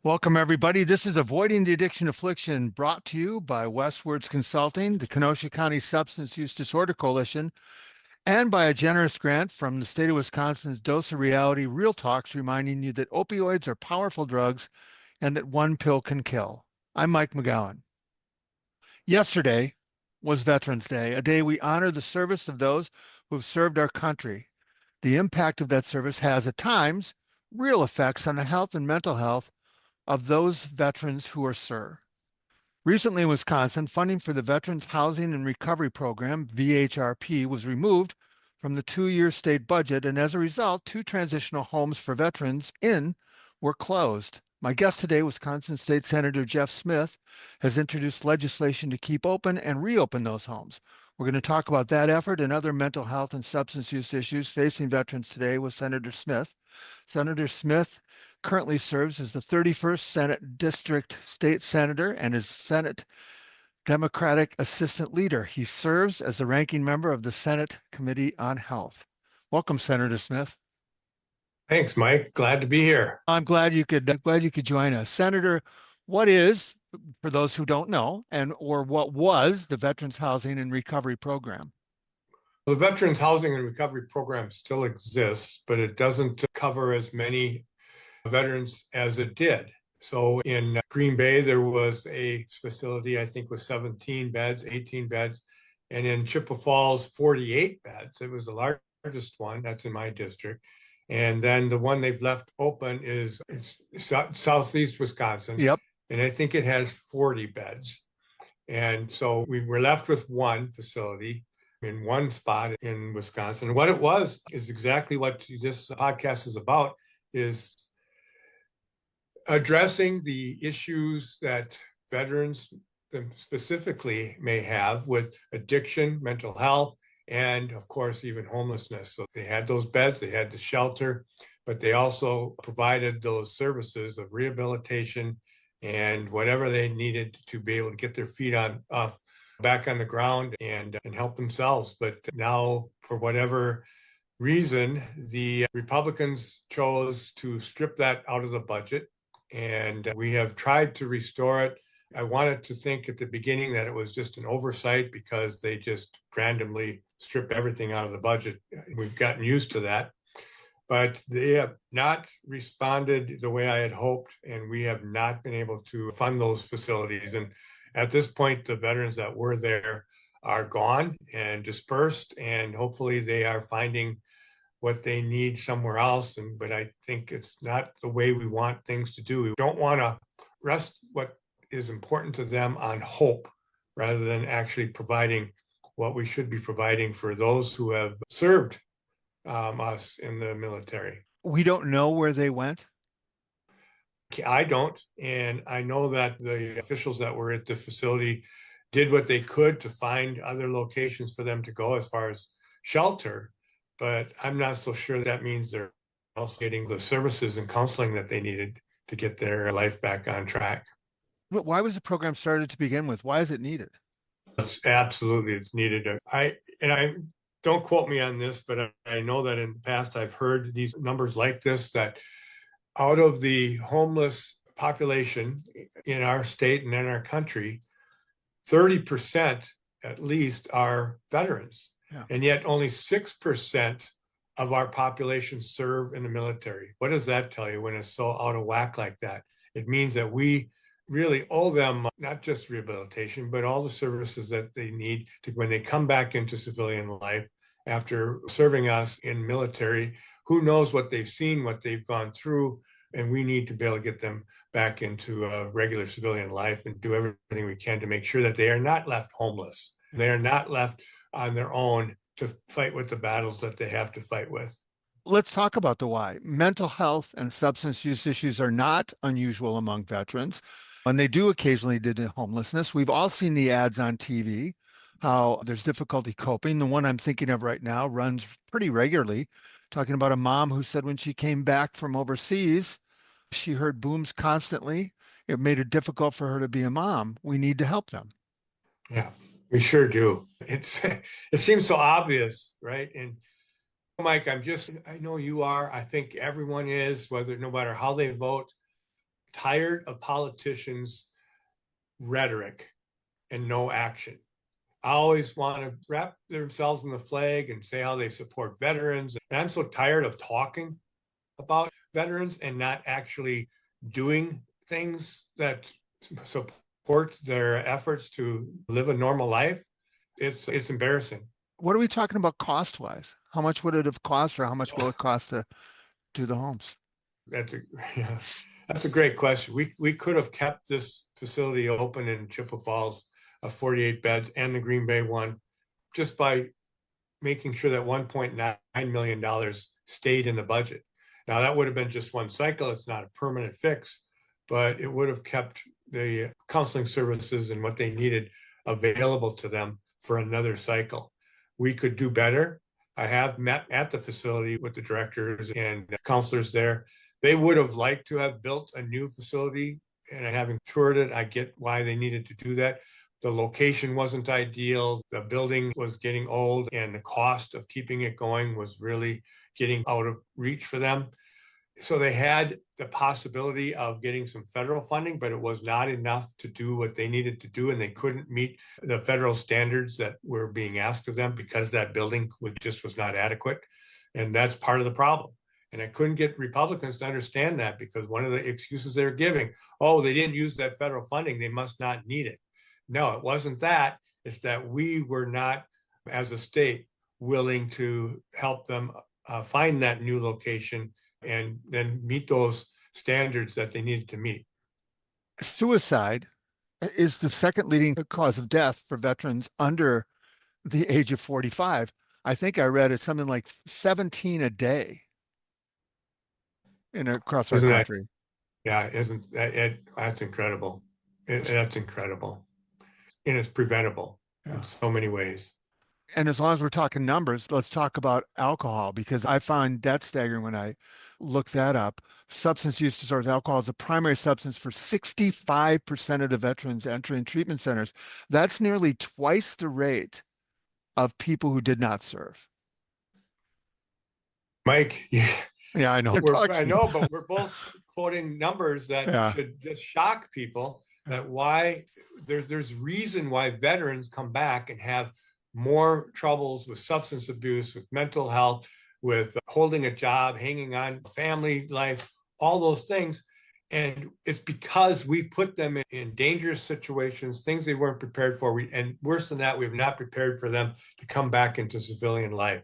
Welcome, everybody. This is Avoiding the Addiction Affliction, brought to you by Westwards Consulting, the Kenosha County Substance Use Disorder Coalition, and by a generous grant from the state of Wisconsin's Dose of Reality Real Talks, reminding you that opioids are powerful drugs and that one pill can kill. I'm Mike McGowan. Yesterday was Veterans Day, a day we honor the service of those who have served our country. The impact of that service has, at times, real effects on the health and mental health of those veterans who are served. Recently in Wisconsin, funding for the Veterans Housing and Recovery Program, VHRP, was removed from the two-year state budget, and as a result, two transitional homes for veterans were closed. My guest today, Wisconsin State Senator Jeff Smith, has introduced legislation to keep open and reopen those homes. We're going to talk about that effort and other mental health and substance use issues facing veterans today with Senator Smith. Senator Smith currently serves as the 31st Senate District State Senator and is Senate Democratic Assistant Leader. He serves as the ranking member of the Senate Committee on Health. Welcome, Senator Smith. Thanks, Mike. Glad to be here. I'm glad you could join us. Senator, what is, for those who don't know, or what was the Veterans Housing and Recovery Program? The Veterans Housing and Recovery Program still exists, but it doesn't cover as many veterans as it did. So in Green Bay, there was a facility, I think, with 17 beds, 18 beds, and in Chippewa Falls, 48 beds. It was the largest one. That's in my district. And then the one they've left open is Southeast Wisconsin. Yep. And I think it has 40 beds. And so we were left with one facility in one spot in Wisconsin. What it was is exactly what this podcast is about, is addressing the issues that veterans specifically may have with addiction, mental health, and of course, even homelessness. So they had those beds, they had the shelter, but they also provided those services of rehabilitation and whatever they needed to be able to get their feet back on the ground and help themselves. But now, for whatever reason, the Republicans chose to strip that out of the budget, and we have tried to restore it. I wanted to think at the beginning that it was just an oversight because they just randomly strip everything out of the budget. We've gotten used to that, but they have not responded the way I had hoped, and we have not been able to fund those facilities. And at this point, the veterans that were there are gone and dispersed, and hopefully they are finding what they need somewhere else. But I think it's not the way we want things to do. We don't want to rest what is important to them on hope rather than actually providing what we should be providing for those who have served us in the military. We don't know where they went. I don't. And I know that the officials that were at the facility did what they could to find other locations for them to go as far as shelter. But I'm not so sure that means they're also getting the services and counseling that they needed to get their life back on track. Why was the program started to begin with? Why is it needed? It's needed. I don't quote me on this, but I know that in the past I've heard these numbers like this, that out of the homeless population in our state and in our country, 30% at least are veterans. Yeah. And yet only 6% of our population serve in the military. What does that tell you when it's so out of whack like that? It means that we really owe them not just rehabilitation, but all the services that they need to, when they come back into civilian life after serving us in military. Who knows what they've seen, what they've gone through, and we need to be able to get them back into a regular civilian life and do everything we can to make sure that they are not left homeless. They are not left on their own to fight with the battles that they have to fight with. Let's talk about the why. Mental health and substance use issues are not unusual among veterans, and they do occasionally lead to homelessness. We've all seen the ads on TV, how there's difficulty coping. The one I'm thinking of right now runs pretty regularly, talking about a mom who said when she came back from overseas, she heard booms constantly. It made it difficult for her to be a mom. We need to help them. Yeah, we sure do. It seems so obvious, right? And Mike, I know you are. I think everyone is, no matter how they vote. tired of politicians' rhetoric and no action. I always want to wrap themselves in the flag and say how they support veterans. And I'm so tired of talking about veterans and not actually doing things that support their efforts to live a normal life. It's embarrassing. What are we talking about cost wise? How much would it have cost, or how much will it cost to do the homes? That's a yeah, that's a great question. We could have kept this facility open in Chippewa Falls, 48 beds, and the Green Bay one, just by making sure that $1.9 million stayed in the budget. Now that would have been just one cycle. It's not a permanent fix, but it would have kept the counseling services and what they needed available to them for another cycle. We could do better. I have met at the facility with the directors and counselors there. They would have liked to have built a new facility, and having toured it, I get why they needed to do that. The location wasn't ideal. The building was getting old, and the cost of keeping it going was really getting out of reach for them. So they had the possibility of getting some federal funding, but it was not enough to do what they needed to do. And they couldn't meet the federal standards that were being asked of them because that building was not adequate. And that's part of the problem. And I couldn't get Republicans to understand that, because one of the excuses they were giving, oh, they didn't use that federal funding, they must not need it. No, it wasn't that. It's that we were not, as a state, willing to help them find that new location and then meet those standards that they needed to meet. Suicide is the second leading cause of death for veterans under the age of 45. I think I read it's something like 17 a day across our Isn't that, country. yeah, isn't that, that's incredible. That's incredible. And it's preventable in Yeah. so many ways. And as long as we're talking numbers, let's talk about alcohol, because I found that staggering when I looked that up. Substance use disorders, alcohol is a primary substance for 65% of the veterans entering treatment centers. That's nearly twice the rate of people who did not serve. Mike, Yeah, I know. I know, but we're both quoting numbers that Yeah. should just shock people, that why there's reason why veterans come back and have more troubles with substance abuse, with mental health, with holding a job, hanging on, family life, all those things. And it's because we put them in dangerous situations, things they weren't prepared for. And worse than that, we've not prepared for them to come back into civilian life.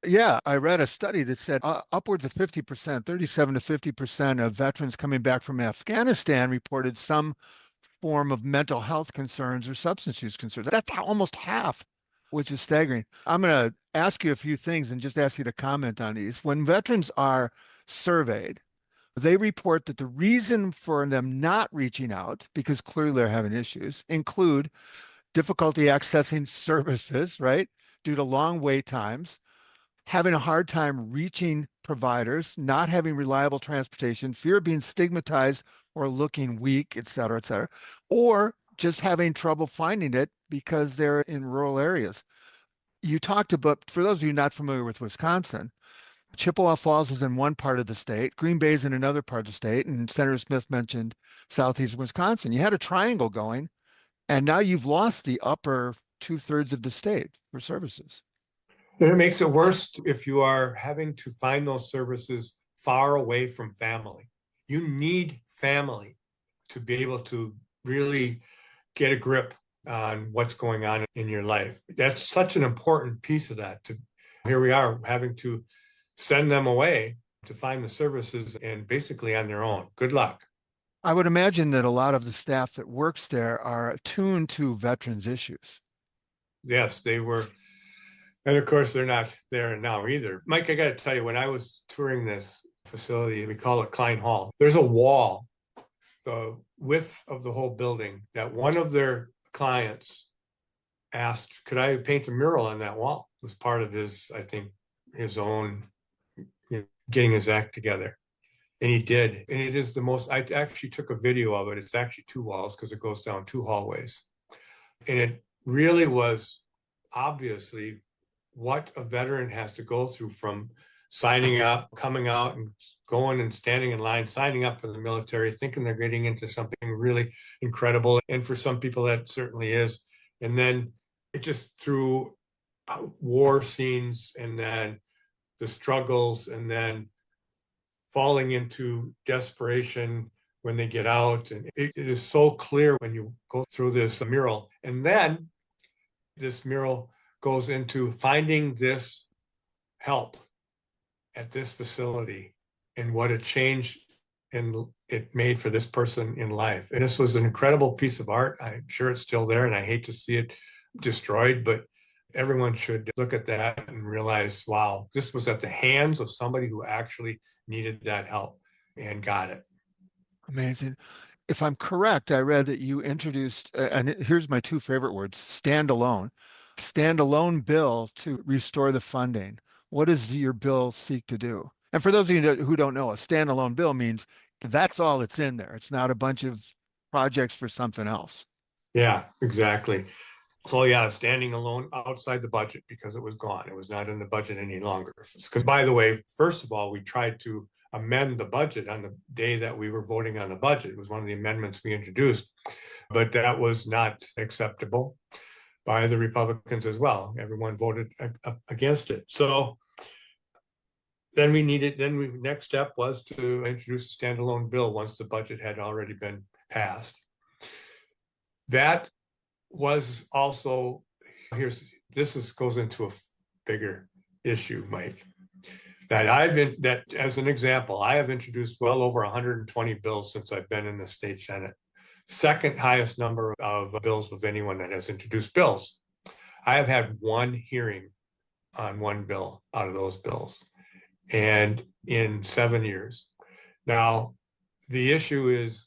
Yeah, I read a study that said upwards of 50%, 37 to 50% of veterans coming back from Afghanistan reported some form of mental health concerns or substance use concerns. That's almost half, which is staggering. I'm going to ask you a few things and just ask you to comment on these. When veterans are surveyed, they report that the reason for them not reaching out, because clearly they're having issues, include difficulty accessing services, right? Due to long wait times, having a hard time reaching providers, not having reliable transportation, fear of being stigmatized or looking weak, et cetera, or just having trouble finding it because they're in rural areas. You talked about, for those of you not familiar with Wisconsin, Chippewa Falls is in one part of the state, Green Bay is in another part of the state, and Senator Smith mentioned southeast Wisconsin. You had a triangle going, and now you've lost the upper 2/3 of the state for services. And it makes it worse if you are having to find those services far away from family. You need family to be able to really get a grip on what's going on in your life. That's such an important piece of that. Here we are having to send them away to find the services, and basically on their own. Good luck. I would imagine that a lot of the staff that works there are attuned to veterans' issues. Yes, they were. And of course, they're not there now either. Mike, I got to tell you, when I was touring this facility, we call it Klein Hall, there's a wall, the width of the whole building, that one of their clients asked, could I paint a mural on that wall? It was part of his, I think, his own, getting his act together. And he did. And it is the most, I actually took a video of it. It's actually two walls because it goes down two hallways. And it really was obviously what a veteran has to go through, from signing up, coming out and going and standing in line, signing up for the military, thinking they're getting into something really incredible. And for some people, that certainly is. And then it just through war scenes and then the struggles and then falling into desperation when they get out. And it is so clear when you go through this mural. And then this mural goes into finding this help at this facility and what a change it made for this person in life. And this was an incredible piece of art. I'm sure it's still there, and I hate to see it destroyed, but everyone should look at that and realize, wow, this was at the hands of somebody who actually needed that help and got it. Amazing. If I'm correct, I read that you introduced, and here's my two favorite words, standalone bill to restore the funding. What does your bill seek to do? And for those of you who don't know, a standalone bill means that's all that's in there. It's not a bunch of projects for something else. Yeah, exactly. So yeah, standing alone outside the budget because it was gone. It was not in the budget any longer. Because by the way, first of all, we tried to amend the budget on the day that we were voting on the budget. It was one of the amendments we introduced, but that was not acceptable by the Republicans as well. Everyone voted against it. So then next step was to introduce a standalone bill once the budget had already been passed. That was also, goes into a bigger issue, Mike, that as an example, I have introduced well over 120 bills since I've been in the state Senate. Second highest number of bills of anyone that has introduced bills. I have had one hearing on one bill out of those bills, and in 7 years. Now, the issue is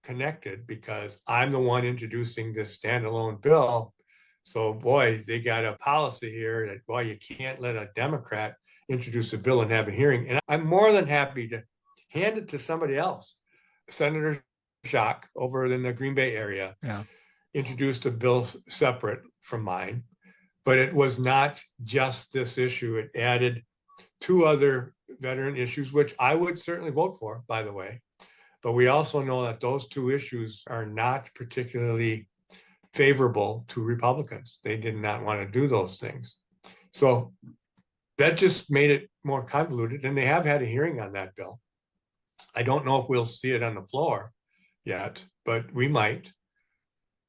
connected because I'm the one introducing this standalone bill. So, boy, they got a policy here that, boy, you can't let a Democrat introduce a bill and have a hearing. And I'm more than happy to hand it to somebody else. Senator Jacques over in the Green Bay area introduced a bill separate from mine, but it was not just this issue. It added two other veteran issues, which I would certainly vote for, by the way. But we also know that those two issues are not particularly favorable to Republicans. They did not want to do those things. So that just made it more convoluted. And they have had a hearing on that bill. I don't know if we'll see it on the floor yet, but we might.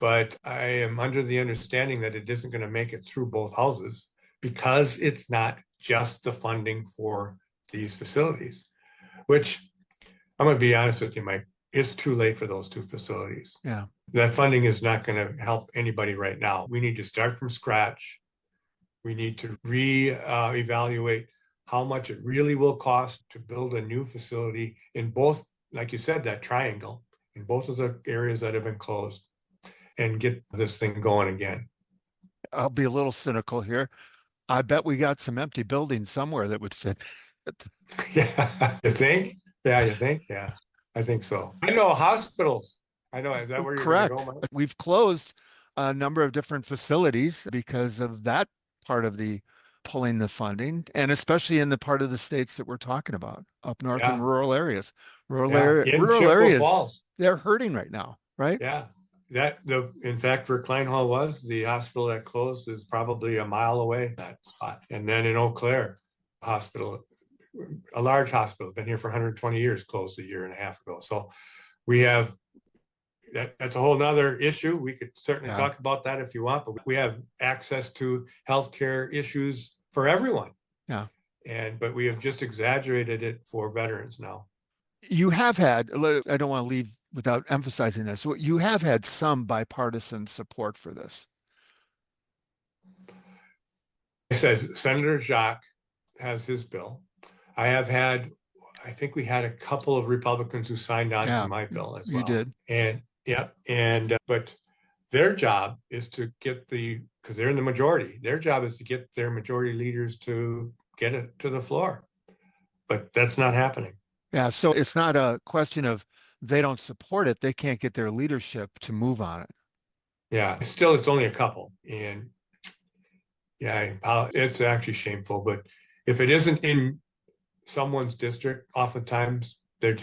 But I am under the understanding that it isn't going to make it through both houses because it's not just the funding for these facilities, which I'm going to be honest with you, Mike, it's too late for those two facilities. Yeah. That funding is not going to help anybody right now. We need to start from scratch. We need to reevaluate how much it really will cost to build a new facility in both, like you said, that triangle, in both of the areas that have been closed, and get this thing going again. I'll be a little cynical here. I bet we got some empty buildings somewhere that would fit. Yeah, you think? Yeah, you think? Yeah, I think so. I know hospitals. I know. Is that where you're going to go, Mike? We've closed a number of different facilities because of that part of the pulling the funding, and especially in the part of the states that we're talking about, up north in rural areas. Rural areas, Falls. They're hurting right now, right? Yeah. In fact, where Klein Hall was, the hospital that closed is probably a mile away, that spot. And then in Eau Claire hospital, a large hospital, been here for 120 years, closed a year and a half ago. So we have that's a whole nother issue. We could certainly talk about that if you want, but we have access to healthcare issues for everyone. Yeah. But we have just exaggerated it for veterans now. You have had, I don't want to leave without emphasizing this, you have had some bipartisan support for this. I said Senator Jacques has his bill. I think we had a couple of Republicans who signed on to my bill as well. You did. But their job is to because they're in the majority, their job is to get their majority leaders to get it to the floor. But that's not happening. Yeah, so it's not a question of they don't support it, they can't get their leadership to move on it. Yeah, it's only a couple. And yeah, it's actually shameful, but if it isn't in someone's district, oftentimes they're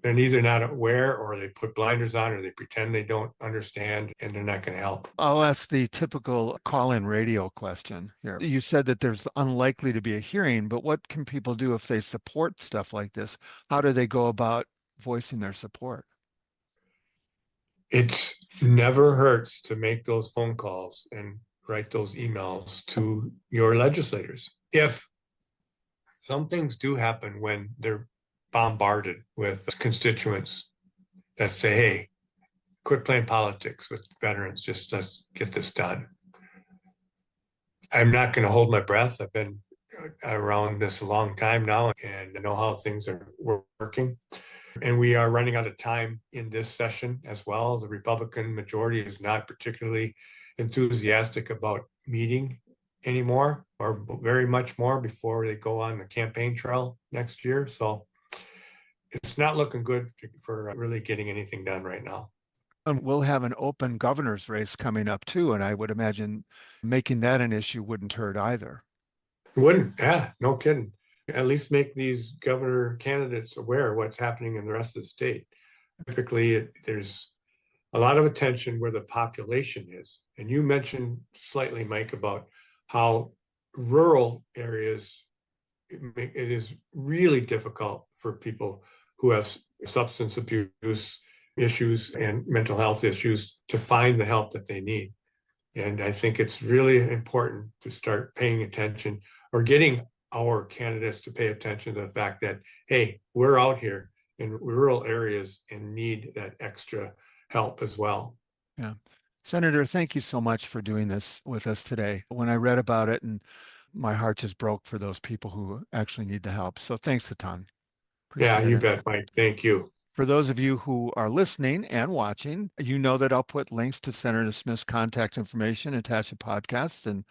neither not aware, or they put blinders on, or they pretend they don't understand, and they're not going to help. I'll ask the typical call-in radio question here. You said that there's unlikely to be a hearing, but what can people do if they support stuff like this? How do they go about voicing their support? It's never hurts to make those phone calls and write those emails to your legislators. If some things do happen when they're bombarded with constituents that say, hey, quit playing politics with veterans, just let's get this done. I'm not going to hold my breath. I've been around this a long time now and I know how things are working. And we are running out of time in this session as well. The Republican majority is not particularly enthusiastic about meeting anymore, or very much more, before they go on the campaign trail next year. So it's not looking good for really getting anything done right now. And we'll have an open governor's race coming up too, and I would imagine making that an issue wouldn't hurt either. Wouldn't, yeah, no kidding. At least make these governor candidates aware of what's happening in the rest of the state. Typically, there's a lot of attention where the population is. And you mentioned slightly, Mike, about how rural areas, it is really difficult for people who have substance abuse issues and mental health issues to find the help that they need. And I think it's really important to start paying attention, or getting our candidates to pay attention to the fact that, hey, we're out here in rural areas and need that extra help as well. Yeah. Senator, thank you so much for doing this with us today. When I read about it, and my heart just broke for those people who actually need the help. So thanks a ton. Yeah, Appreciate you it. bet, Mike. Thank you. For those of you who are listening and watching, you know that I'll put links to Senator Smith's contact information attached to podcasts, and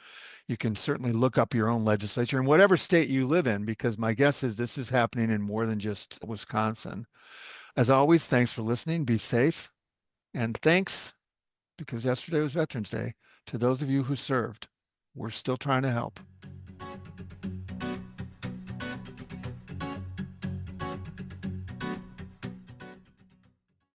you can certainly look up your own legislature in whatever state you live in, because my guess is this is happening in more than just Wisconsin. As always, thanks for listening. Be safe. And thanks, because yesterday was Veterans Day, to those of you who served. We're still trying to help.